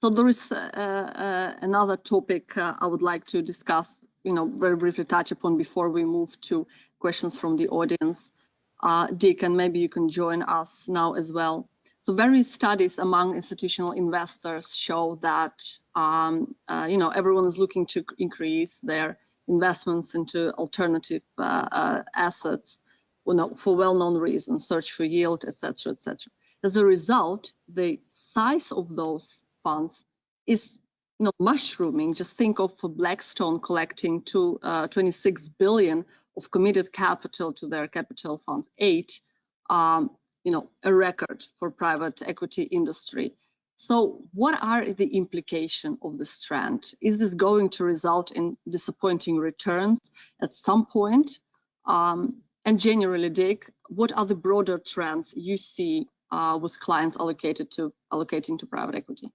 So there is another topic I would like to discuss, very briefly touch upon before we move to questions from the audience. Dik, and maybe you can join us now as well. So various studies among institutional investors show that, everyone is looking to increase their investments into alternative assets, for well-known reasons, search for yield, etc., etc. As a result, the size of those funds is mushrooming. Just think of Blackstone collecting 26 billion of committed capital to their capital funds, 8, a record for private equity industry. So what are the implications of this trend? Is this going to result in disappointing returns at some point? And generally, Dik, what are the broader trends you see with clients allocating to private equity?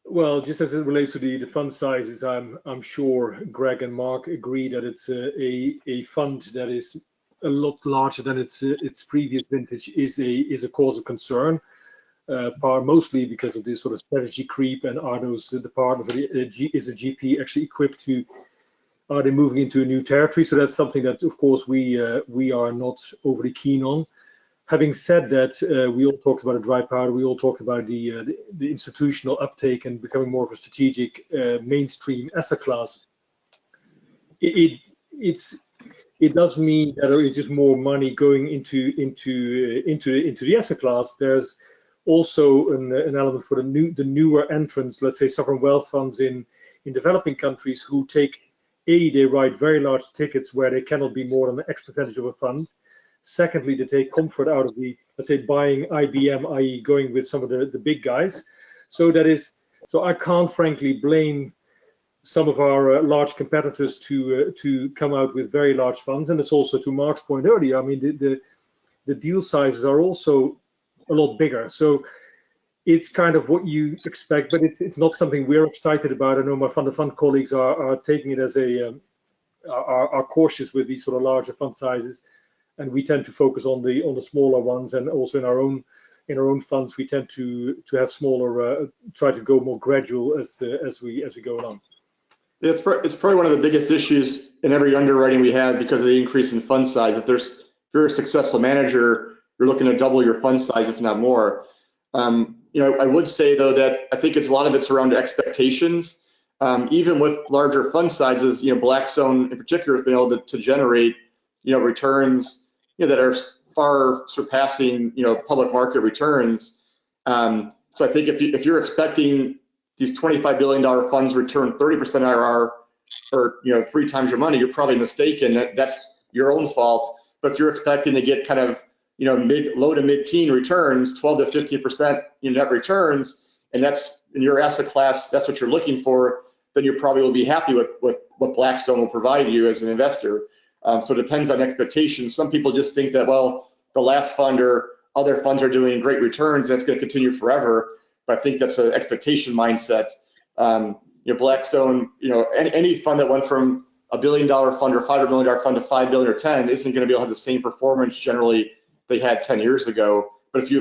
Well, just as it relates to the fund sizes, I'm sure Greg and Mark agree that it's a fund that is a lot larger than its previous vintage is a cause of concern, mostly because of this sort of strategy creep, and are the partners, is a GP actually equipped to, are they moving into a new territory? So that's something that, of course, we are not overly keen on. Having said that, we all talked about a dry powder. We all talked about the institutional uptake and becoming more of a strategic mainstream asset class. It does mean that there is just more money going into the asset class. There's also an element for the newer entrants, let's say sovereign wealth funds in developing countries, who they write very large tickets where they cannot be more than X percentage of a fund. Secondly, they take comfort out of let's say, buying IBM, i.e. going with some of the big guys. So I can't frankly blame some of our large competitors to come out with very large funds. And it's also, to Mark's point earlier, I mean, the deal sizes are also a lot bigger. So it's kind of what you expect, but it's not something we're excited about. I know my fund of fund colleagues are taking it as are cautious with these sort of larger fund sizes. And we tend to focus on the smaller ones, and also in our own funds we tend to have smaller, try to go more gradual as we go along. Yeah, it's probably one of the biggest issues in every underwriting we have because of the increase in fund size. If you're a successful manager, you're looking to double your fund size, if not more. I would say though that I think a lot of it's around expectations. Even with larger fund sizes, Blackstone in particular has been able to generate returns that are far surpassing public market returns. So I think if you're expecting these $25 billion funds return 30% IRR, or 3 times your money, you're probably mistaken. That's your own fault. But if you're expecting to get kind of low to mid-teen returns, 12 to 15% net returns, and that's in your asset class, that's what you're looking for, then you probably will be happy with what Blackstone will provide you as an investor. So it depends on expectations. Some people just think that, well, the last fund or other funds are doing great returns, that's going to continue forever. But I think that's an expectation mindset. Blackstone, any fund that went from $1 billion fund or $500 million fund to $5 billion or 10 isn't going to be able to have the same performance generally they had 10 years ago. But if you